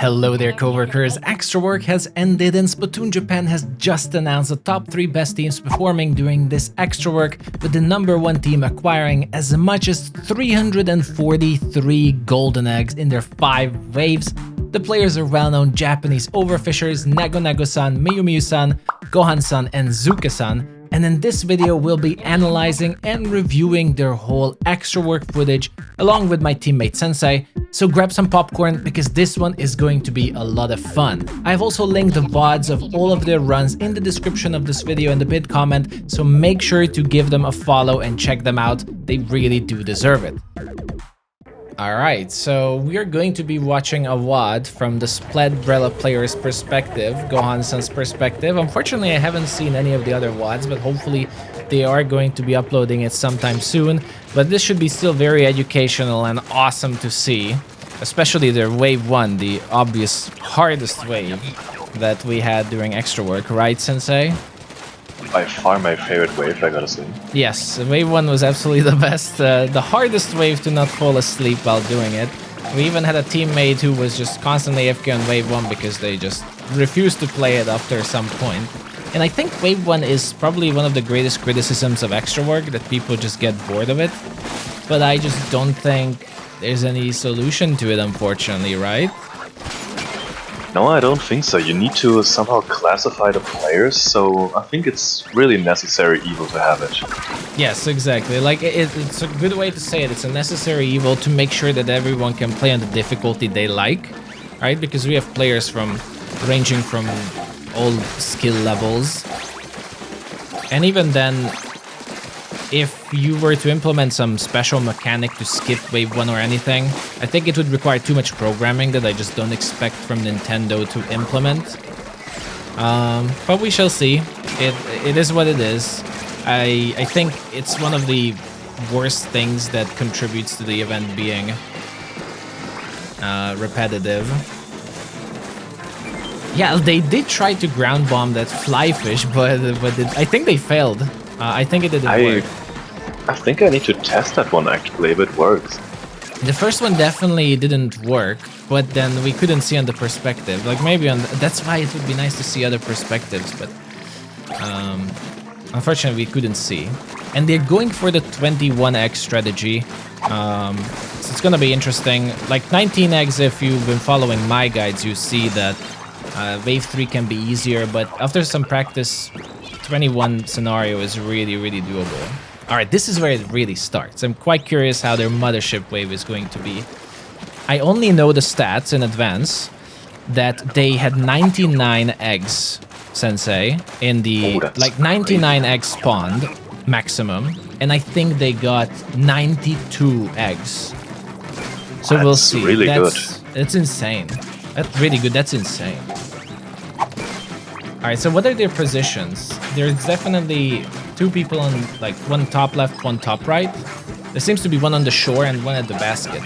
Hello there, coworkers. Eggstra Work has ended and Splatoon Japan has just announced the top 3 best teams performing during this Eggstra Work, with the #1 team acquiring as much as 343 golden eggs in their 5 waves. The players are well-known Japanese overfishers Nego Nego-san, Miyu Miyu-san, Gohan-san, and Zuke-san. And in this video, we'll be analyzing and reviewing their whole Eggstra Work footage along with my teammate Sensei. So grab some popcorn because this one is going to be a lot of fun. I've also linked the VODs of all of their runs in the description of this video and the pinned comment, so make sure to give them a follow and check them out. They really do deserve it. Alright, so we are going to be watching a VOD from the Splatbrella player's perspective, Gohan-san's perspective. Unfortunately, I haven't seen any of the other VODs, but hopefully they are going to be uploading it sometime soon. But this should be still very educational and awesome to see, especially their wave 1, the obvious hardest wave that we had during Eggstra Work, right, Sensei? By far my favorite wave, I gotta say. Yes, wave 1 was absolutely the best, the hardest wave to not fall asleep while doing it. We even had a teammate who was just constantly AFK on wave 1 because they just refused to play it after some point. And I think wave 1 is probably one of the greatest criticisms of Eggstra Work, that people just get bored of it. But I just don't think there's any solution to it, unfortunately, right? No, I don't think so. You need to somehow classify the players, so I think it's really necessary evil to have it. Yes, exactly. Like, it's a good way to say it. It's a necessary evil to make sure that everyone can play on the difficulty they like, right? Because we have players ranging from all skill levels. And even then, if you were to implement some special mechanic to skip wave 1 or anything, I think it would require too much programming that I just don't expect from Nintendo to implement. But we shall see. It is what it is. I think it's one of the worst things that contributes to the event being repetitive. Yeah, they did try to ground bomb that fly fish, but I think they failed. I think it didn't work. I think I need to test that one actually, if it works. The first one definitely didn't work, but then we couldn't see on the perspective. Like maybe that's why it would be nice to see other perspectives, but unfortunately we couldn't see. And they're going for the 21 egg strategy. So it's gonna be interesting. Like 19 eggs, if you've been following my guides, you see that wave 3 can be easier, but after some practice, 21 scenario is really, really doable. Alright, this is where it really starts. I'm quite curious how their mothership wave is going to be. I only know the stats in advance that they had 99 eggs, Sensei, in the, like 99 eggs spawned maximum, and I think they got 92 eggs. So we'll see. That's really good. That's insane. That's really good. That's insane. Alright, so what are their positions? There's definitely 2 people on, like, one top left, one top right. There seems to be one on the shore and one at the basket.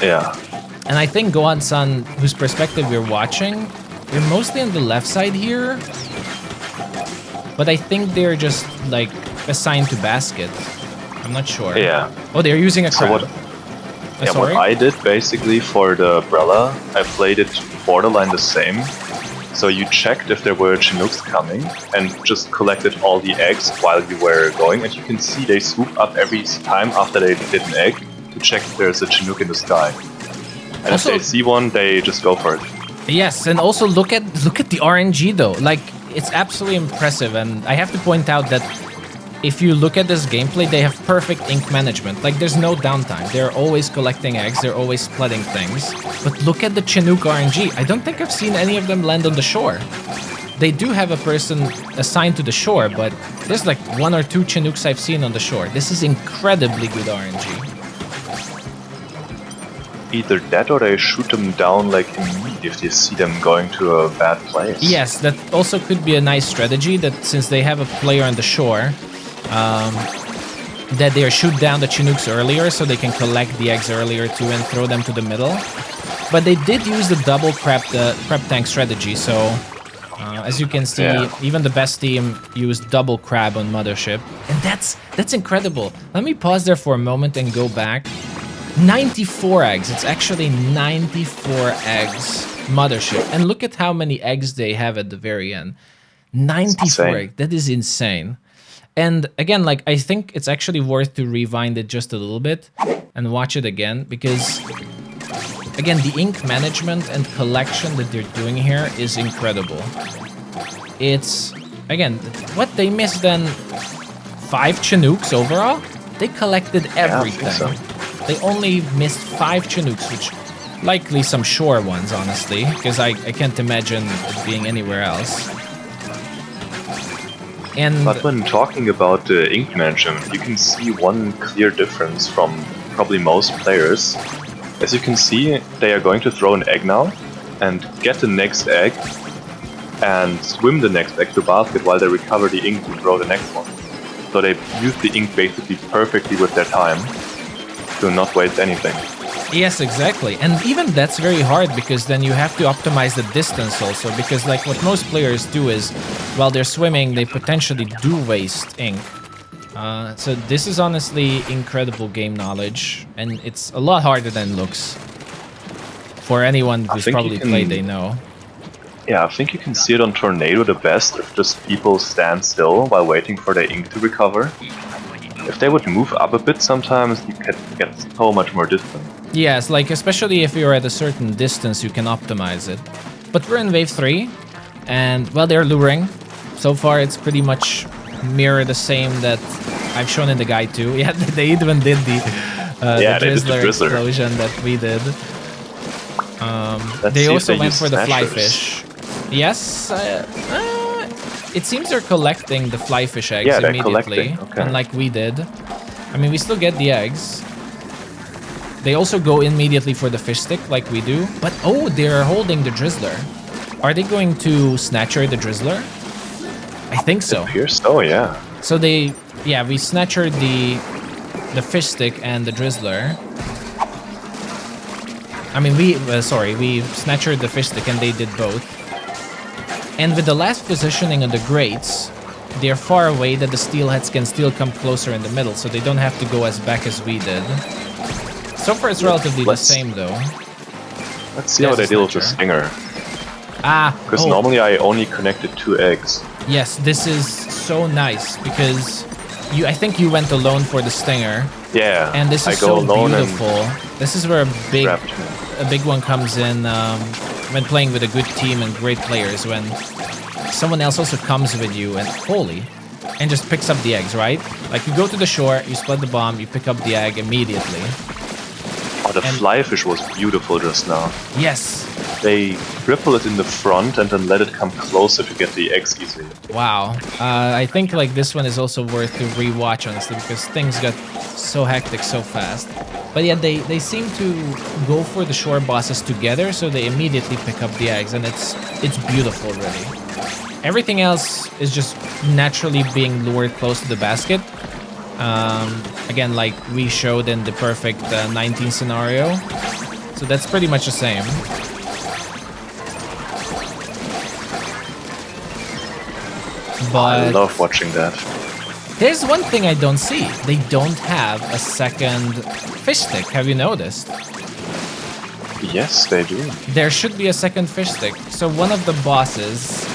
Yeah. And I think Gohan-san, whose perspective we're watching, they're mostly on the left side here. But I think they're just, like, assigned to basket. I'm not sure. Yeah. Oh, they're using a crab. So what I did basically for the Brella, I played it borderline the same. So you checked if there were Chinooks coming and just collected all the eggs while you were going, and you can see they swoop up every time after they hit an egg to check if there's a Chinook in the sky. And also, if they see one, they just go for it. Yes, and also look at the RNG though. Like, it's absolutely impressive, and I have to point out that if you look at this gameplay, they have perfect ink management. Like, there's no downtime. They're always collecting eggs, they're always splitting things. But look at the Chinook RNG. I don't think I've seen any of them land on the shore. They do have a person assigned to the shore, but there's like 1 or 2 Chinooks I've seen on the shore. This is incredibly good RNG. Either that or they shoot them down like immediately if they see them going to a bad place. Yes, that also could be a nice strategy, that since they have a player on the shore, that they shoot down the Chinooks earlier so they can collect the eggs earlier too and throw them to the middle. But they did use the double prep tank strategy, so as you can see, even the best team used double crab on mothership, and that's incredible. Let me pause there for a moment and go back. 94 eggs. It's actually 94 eggs mothership. And look at how many eggs they have at the very end. 94 eggs. That is insane. And again, like, I think it's actually worth to rewind it just a little bit and watch it again, because again, the ink management and collection that they're doing here is incredible. It's, again, what they missed then, 5 Chinooks overall? They collected everything. Yeah, I think so. They only missed 5 Chinooks, which likely some shore ones, honestly, because I can't imagine it being anywhere else. And but when talking about the ink management, you can see one clear difference from probably most players. As you can see, they are going to throw an egg now and get the next egg and swim the next egg to basket while they recover the ink to throw the next one. So they use the ink basically perfectly with their time to not waste anything. yes, exactly. And even that's very hard, because then you have to optimize the distance also, because like what most players do is while they're swimming, they potentially do waste ink. So this is honestly incredible game knowledge, and it's a lot harder than it looks. For anyone who's probably played, they know. Yeah, I think you can see it on Tornado the best if just people stand still while waiting for their ink to recover. If they would move up a bit sometimes, you can get so much more distance. Yes, like especially if you're at a certain distance, you can optimize it. But we're in wave 3, and well, they're luring. So far, it's pretty much mirror the same that I've shown in the guide too. Yeah, they even did the Drizzler explosion that we did. They also went for the fly fish. Yes, it seems they're collecting the fly fish eggs immediately, unlike we did. I mean, we still get the eggs. They also go immediately for the fish stick like we do. But oh, they're holding the Drizzler. Are they going to snatcher the Drizzler? I think so. It appears so, yeah. So we snatchered the fish stick and the Drizzler. I mean, we snatchered the fish stick and they did both. And with the last positioning on the grates, they're far away that the steelheads can still come closer in the middle, so they don't have to go as back as we did. So far, it's relatively the same, though. Let's see how they deal with the stinger. Because normally I only connected 2 eggs. Yes, this is so nice, because I think you went alone for the stinger. Yeah, and this is so beautiful. This is where a big one comes in when playing with a good team and great players, when someone else also comes with you and and just picks up the eggs, right? Like you go to the shore, you split the bomb, you pick up the egg immediately. Oh, the fly fish was beautiful just now. Yes. They ripple it in the front and then let it come closer to get the eggs easily. Wow. I think like this one is also worth to rewatch, honestly, because things got so hectic so fast. But yeah, they seem to go for the shore bosses together, so they immediately pick up the eggs, and it's beautiful, really. Everything else is just naturally being lured close to the basket. Again, like we showed in the perfect 19 scenario. So that's pretty much the same. But I love watching that. There's one thing I don't see. They don't have a second fish stick. Have you noticed? Yes, they do. There should be a second fish stick. So one of the bosses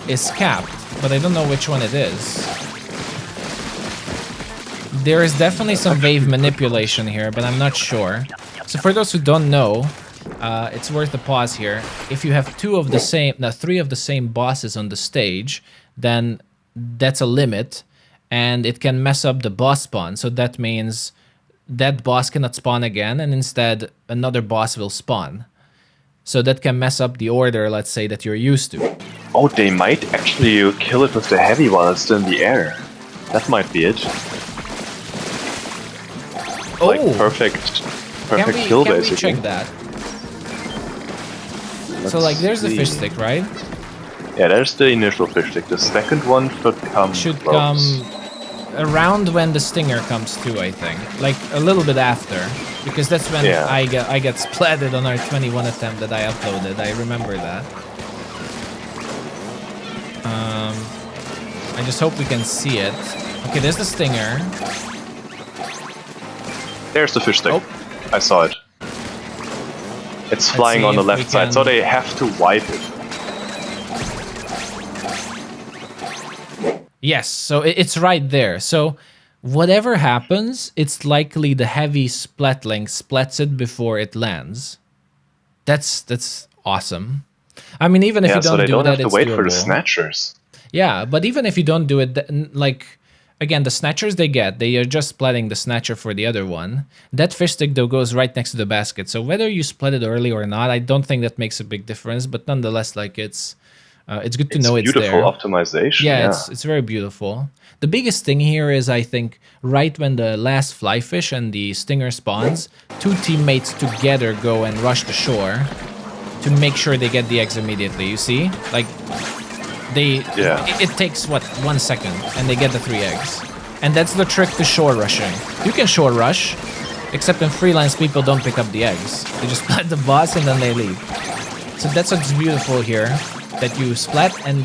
is capped, but I don't know which one it is. There is definitely some wave manipulation here, but I'm not sure. So for those who don't know, it's worth a pause here. If you have three of the same bosses on the stage, then that's a limit, and it can mess up the boss spawn. So that means that boss cannot spawn again, and instead another boss will spawn. So that can mess up the order, let's say, that you're used to. Oh, they might actually kill it with the heavy while it's still in the air. That might be it. Like perfect kill, basically. Can we check that? So like, there's the fish stick, right? Yeah, there's the initial fish stick. The second one should come around when the stinger comes too, I think. Like a little bit after, because that's when I get splatted on our 21 attempt that I uploaded. I remember that. I just hope we can see it. Okay, there's the stinger. There's the fish stick. Oh, I saw it. It's flying on the left side, so they have to wipe it. Yes, so it's right there. So whatever happens, it's likely the heavy Splatling splats it before it lands. That's awesome. I mean, even if you don't so they do don't that, have to wait for the snatchers. Yeah, but even if you don't do it, like, again, the snatchers they get, they are just splitting the snatcher for the other one. That fish stick, though, goes right next to the basket. So whether you split it early or not, I don't think that makes a big difference. But nonetheless, like, it's good to know it's there. Beautiful optimization. Yeah, it's very beautiful. The biggest thing here is, I think, right when the last fly fish and the stinger spawns, two teammates together go and rush the shore to make sure they get the eggs immediately. You see? Like, it takes, what, 1 second, and they get the 3 eggs. And that's the trick to shore rushing. You can shore rush, except in freelance, people don't pick up the eggs. They just splat the boss and then they leave. So that's what's beautiful here, that you splat, and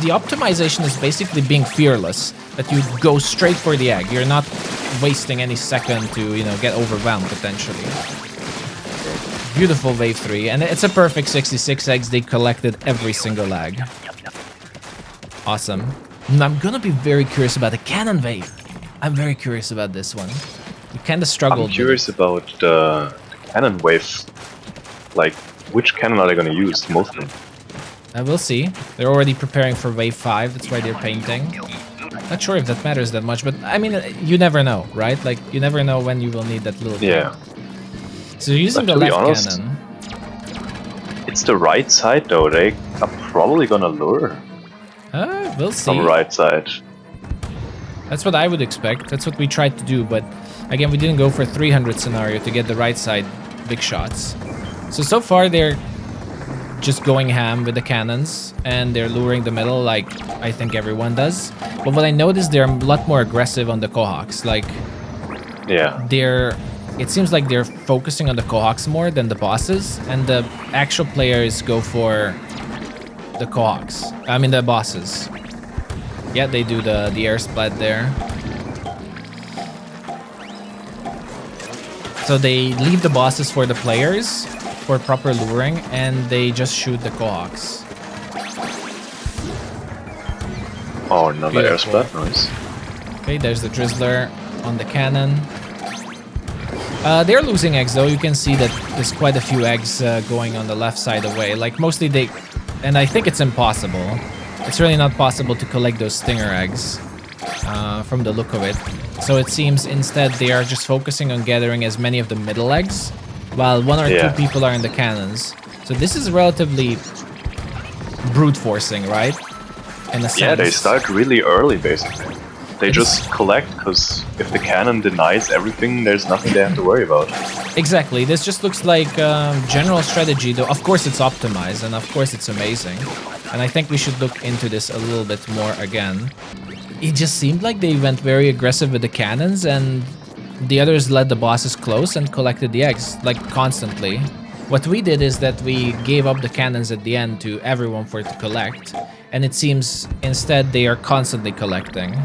the optimization is basically being fearless, that you go straight for the egg. You're not wasting any second to, get overwhelmed, potentially. Beautiful wave 3, and it's a perfect 66 eggs. They collected every single egg. Awesome. And I'm gonna be very curious about the cannon wave. I'm very curious about this one. You kind of struggled. I'm curious about the cannon wave. Like, which cannon are they gonna use mostly? We'll see. They're already preparing for wave 5. That's why they're painting. Not sure if that matters that much, but I mean, you never know, right? Like, you never know when you will need that little thing. Yeah. So using the left cannon. It's the right side though. They are probably gonna lure. We'll see. On the right side. That's what I would expect. That's what we tried to do, but again, we didn't go for 300 scenario to get the right side big shots. So far they're just going ham with the cannons, and they're luring the middle like I think everyone does. But what I noticed, they're a lot more aggressive on the Kohawks. Like, it seems like they're focusing on the Kohawks more than the bosses, and the actual players go for the Kohawks. I mean the bosses. Yeah, they do the air splat there. So they leave the bosses for the players for proper luring, and they just shoot the Kohawks. Oh, another air splat, nice. Okay, there's the Drizzler on the cannon. They're losing eggs though. You can see that there's quite a few eggs going on the left side away. Like, mostly they... And I think it's impossible. It's really not possible to collect those stinger eggs from the look of it. So it seems instead they are just focusing on gathering as many of the middle eggs, while 1 or 2 people are in the cannons. So this is relatively brute forcing, right? In a sense. Yeah, they start really early basically. They just collect, because if the cannon denies everything, there's nothing they have to worry about. Exactly. This just looks like general strategy, though. Of course it's optimized, and of course it's amazing. And I think we should look into this a little bit more again. It just seemed like they went very aggressive with the cannons, and the others led the bosses close and collected the eggs, like, constantly. What we did is that we gave up the cannons at the end to everyone for it to collect, and it seems instead they are constantly collecting.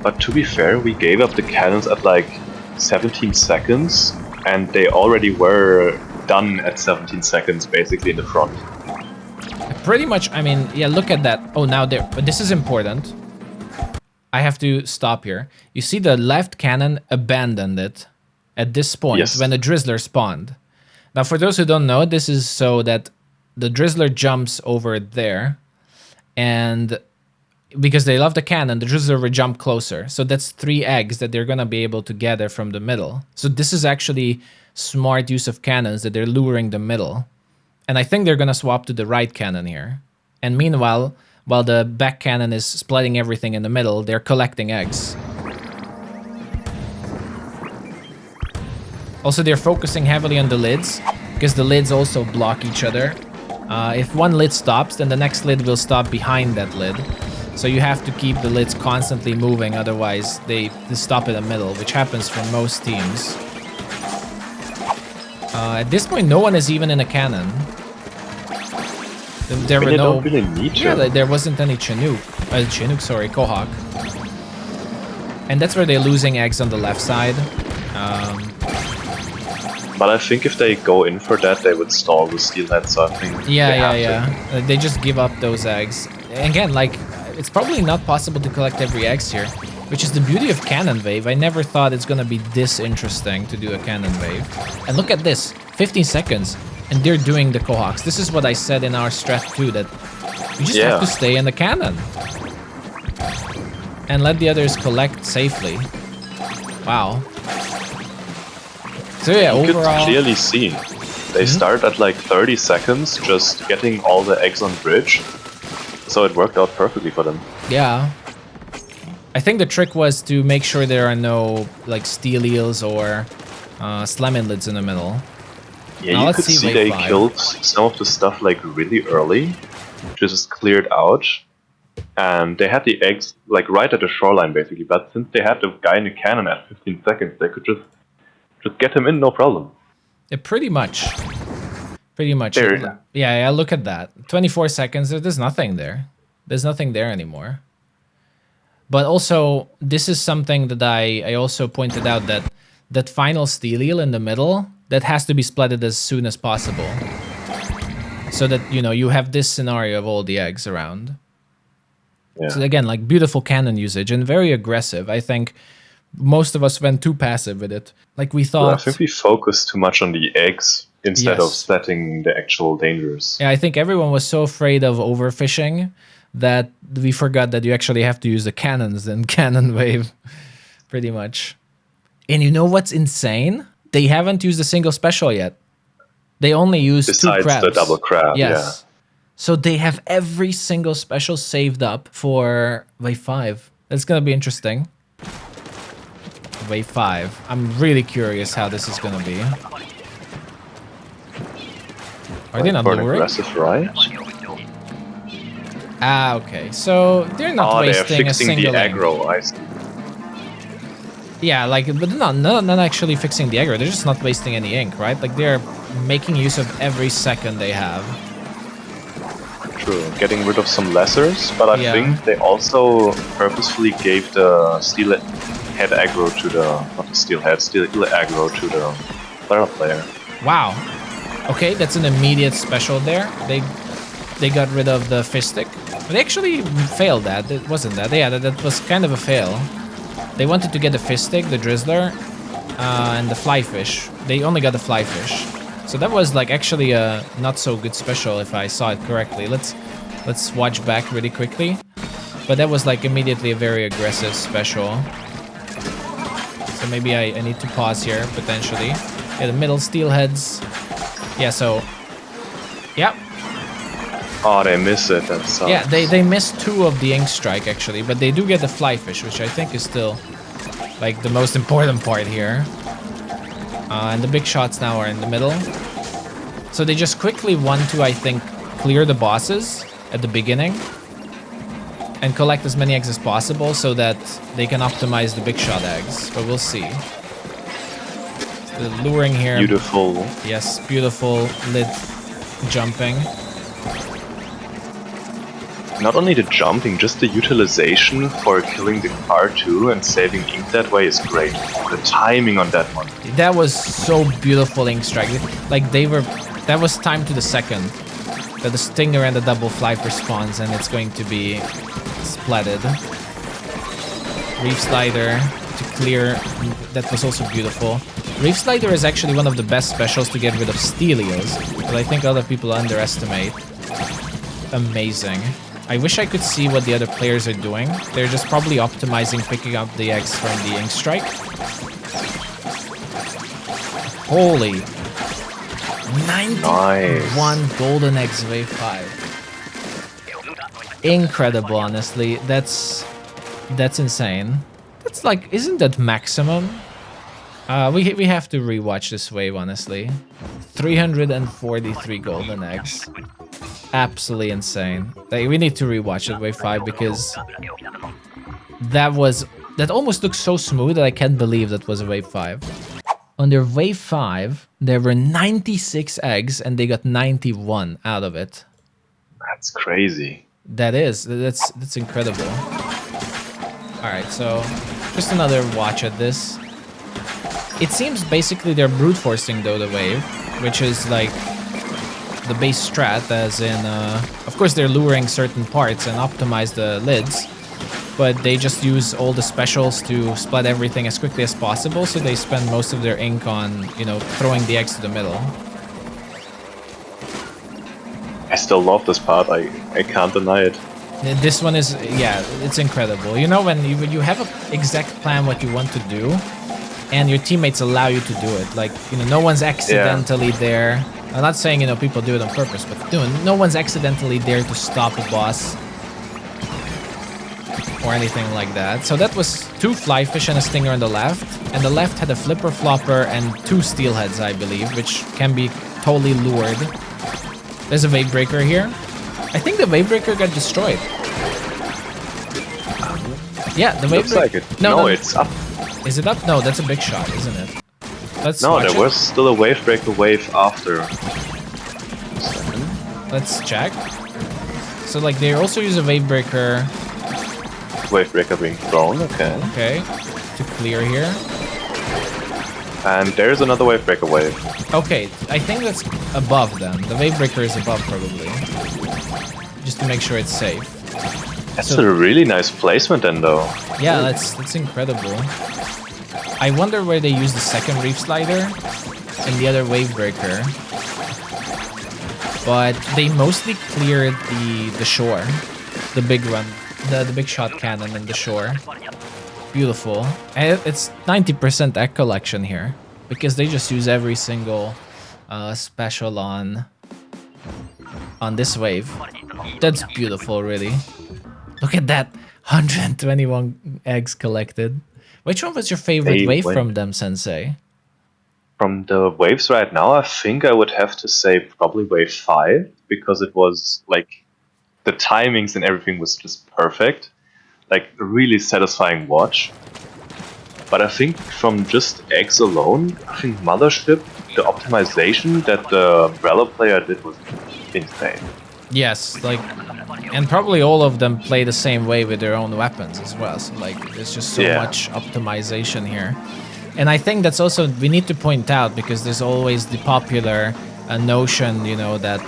But to be fair, we gave up the cannons at like 17 seconds, and they already were done at 17 seconds, basically in the front. Pretty much, I mean, yeah, look at that. Oh, now there, but this is important. I have to stop here. You see the left cannon abandoned it at this point when the Drizzler spawned. Now, for those who don't know, this is so that the Drizzler jumps over there, and because they love the cannon, the Drizzler will jump closer. So that's 3 eggs that they're going to be able to gather from the middle. So this is actually smart use of cannons, that they're luring the middle. And I think they're going to swap to the right cannon here. And meanwhile, while the back cannon is splitting everything in the middle, they're collecting eggs. Also, they're focusing heavily on the lids, because the lids also block each other. If one lid stops, then the next lid will stop behind that lid. So you have to keep the lids constantly moving, otherwise they stop in the middle, which happens for most teams. At this point, no one is even in a cannon. There were no... don't really need to. Yeah, there wasn't any Chinook. Kohawk. And that's where they're losing eggs on the left side. But I think if they go in for that, they would stall the steelhead, so I think Yeah. They just give up those eggs. Again, like, it's probably not possible to collect every eggs here, which is the beauty of Cannon Wave. I never thought it's gonna be this interesting to do a Cannon Wave. And look at this, 15 seconds, and they're doing the Cohawks. This is what I said in our strat too, that you just have to stay in the cannon. And let the others collect safely. Wow. So yeah, you overall... could clearly see they start at like 30 seconds just getting all the eggs on bridge. So it worked out perfectly for them. Yeah. I think the trick was to make sure there are no like steel eels or Salmon lids in the middle. Yeah, now you could see they killed some of the stuff like really early. Just cleared out. And they had the eggs like right at the shoreline basically. But since they had the guy in the cannon at 15 seconds, they could just get him in, no problem. Yeah, pretty much. Pretty much. Yeah, look at that. 24 seconds, there's nothing there. There's nothing there anymore. But also, this is something that I also pointed out, that final steel eel in the middle, that has to be splatted as soon as possible. So that, you know, you have this scenario of all the eggs around. Yeah. So again, like beautiful cannon usage and very aggressive. I think most of us went too passive with it. Like we thought... Well, I think we focused too much on the eggs instead of setting the actual dangers. Yeah, I think everyone was so afraid of overfishing that we forgot that you actually have to use the cannons in Cannon Wave, pretty much. And you know what's insane? They haven't used a single special yet. They only used two crabs. Besides the double crab, yes. So they have every single special saved up for Wave 5. That's going to be interesting. Wave 5. I'm really curious how this is going to be. Are they not luring? Aggressive, right? Ah, okay. So they're not wasting a single the aggro, I see. Yeah, like, but not actually fixing the aggro. They're just not wasting any ink, right? Like they're making use of every second they have. True, getting rid of some lessers, but I think they also purposefully gave the steelhead aggro to the, not the steel aggro to the player. Wow. Okay, that's an immediate special there. They got rid of the fish stick. But they actually failed that. It wasn't that. Yeah, that was kind of a fail. They wanted to get the fish stick, the drizzler, and the fly fish. They only got the fly fish. So that was like actually a not so good special if I saw it correctly. Let's watch back really quickly. But that was like immediately a very aggressive special. So maybe I need to pause here potentially. Yeah, the middle steelheads. Yeah, so yeah. Oh, they miss it. That sucks. Yeah, they missed 2 of the ink strike actually, but they do get the fly fish, which I think is still like the most important part here. And the big shots now are in the middle. So they just quickly want to, I think, clear the bosses at the beginning and collect as many eggs as possible so that they can optimize the big shot eggs. But we'll see. The luring here. Beautiful. Yes, beautiful lid jumping. Not only the jumping, just the utilization for killing the car too and saving ink that way is great. The timing on that one. That was so beautiful ink strike. Like that was time to the second. That the stinger and the double fly spawns and it's going to be splatted. Reef slider to clear. That was also beautiful. Reef slider is actually one of the best specials to get rid of steel eels, but I think other people underestimate. Amazing. I wish I could see what the other players are doing. They're just probably optimizing picking up the eggs from the ink strike. Holy. 91 golden eggs wave 5. Incredible, honestly. That's insane. That's like, isn't that maximum? We have to rewatch this wave, honestly. 343 golden eggs. Absolutely insane. Like, we need to rewatch it, wave 5, because that almost looked so smooth that I can't believe that was a wave 5. On their wave 5, there were 96 eggs and they got 91 out of it. That's crazy. That's incredible. All right, so just another watch at this. It seems basically they're brute forcing though the wave, which is like the base strat, as in, of course they're luring certain parts and optimize the lids, but they just use all the specials to split everything as quickly as possible, so they spend most of their ink on, you know, throwing the eggs to the middle. I still love this part, I can't deny it. This one is, yeah, it's incredible. You know, when you have an exact plan what you want to do, and your teammates allow you to do it. Like, you know, no one's accidentally there. I'm not saying, you know, people do it on purpose, but no one's accidentally there to stop a boss or anything like that. So that was 2 flyfish and a stinger on the left, and the left had a flipper flopper and 2 steelheads, I believe, which can be totally lured. There's a wave breaker here. I think the wave breaker got destroyed. Yeah, the wave breaker. Looks like it. No, it's up. Is it up? No, that's a big shot, isn't it? Let's no, there was still a wave breaker wave after. Let's check. So like they also use a wave breaker. Wave breaker being thrown, okay. Okay, to clear here. And there's another wave breaker wave. Okay, I think that's above them. The wave breaker is above probably. Just to make sure it's safe. That's a really nice placement then though. Yeah, that's incredible. I wonder where they use the second reef slider and the other wave breaker. But they mostly cleared the shore. The big run. The big shot cannon in the shore. Beautiful. And it's 90% egg collection here. Because they just use every single special on this wave. That's beautiful, really. Look at that. 121 eggs collected. Which one was your favorite wave from them, Sensei? From the waves right now, I think I would have to say probably wave 5, because it was like the timings and everything was just perfect. Like a really satisfying watch. But I think from just eggs alone, I think Mothership, the optimization that the Umbrella player did was insane. Yes, like, and probably all of them play the same way with their own weapons as well. So like, there's just so much optimization here. And I think that's also, we need to point out, because there's always the popular notion, you know, that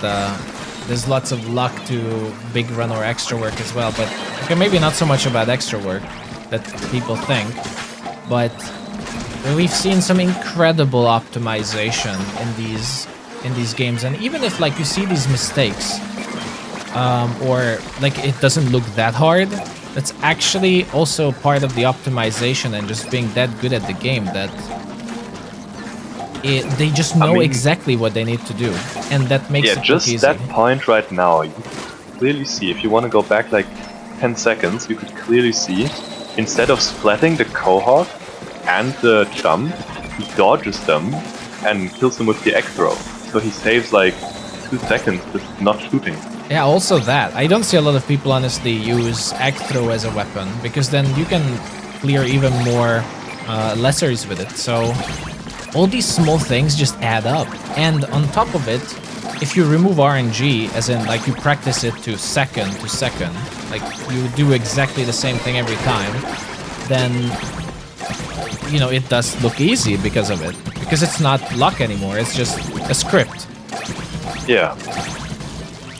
there's lots of luck to big run or extra work as well. But okay, maybe not so much about extra work that people think, but we've seen some incredible optimization in these games. And even if like you see these mistakes, or like it doesn't look that hard, that's actually also part of the optimization and just being that good at the game that they just know exactly what they need to do, and that makes it just easy. That point right now, you can clearly see, if you want to go back like 10 seconds, you could clearly see, instead of splatting the cohort and the jump, he dodges them and kills them with the egg throw. So he saves like 2 seconds just not shooting. Yeah, also that. I don't see a lot of people honestly use egg throw as a weapon, because then you can clear even more lessers with it. So all these small things just add up. And on top of it, if you remove RNG, as in like you practice it to second, like you do exactly the same thing every time, then, you know, it does look easy because of it. Because it's not luck anymore, it's just a script. Yeah.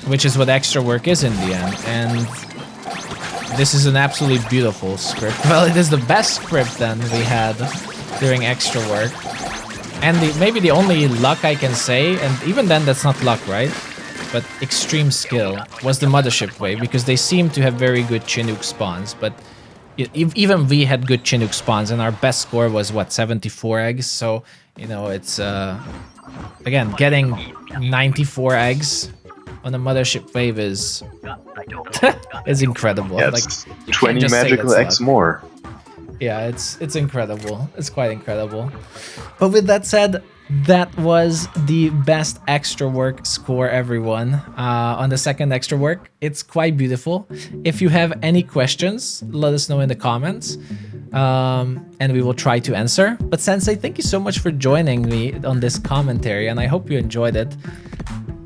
Which is what extra work is in the end, and this is an absolutely beautiful script. Well, it is the best script then we had during extra work, and maybe the only luck I can say, and even then that's not luck, right? But extreme skill was the Mothership wave, because they seem to have very good Chinook spawns, but even we had good Chinook spawns, and our best score was what, 74 eggs. So you know, it's again, getting 94 eggs on a Mothership wave is is incredible. Yeah, like 20 magical eggs more. Yeah, it's incredible. It's quite incredible. But with that said, that was the best extra work score, everyone, on the second extra work. It's quite beautiful. If you have any questions, let us know in the comments, and we will try to answer. But Sensei, thank you so much for joining me on this commentary, and I hope you enjoyed it.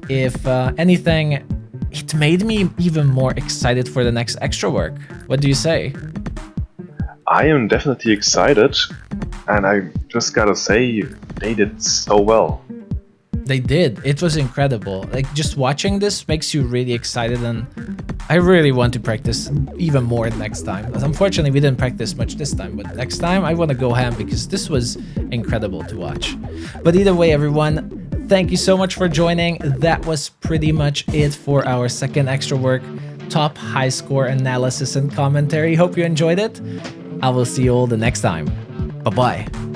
If anything, it made me even more excited for the next extra work. What do you say? I am definitely excited, and I just gotta say, they did so well. They did. It was incredible. Like, just watching this makes you really excited, and I really want to practice even more next time. Unfortunately, we didn't practice much this time, but next time I want to go ham because this was incredible to watch. But either way, everyone, thank you so much for joining. That was pretty much it for our second Eggstra Work top high score analysis and commentary. Hope you enjoyed it. I will see you all the next time. Bye-bye.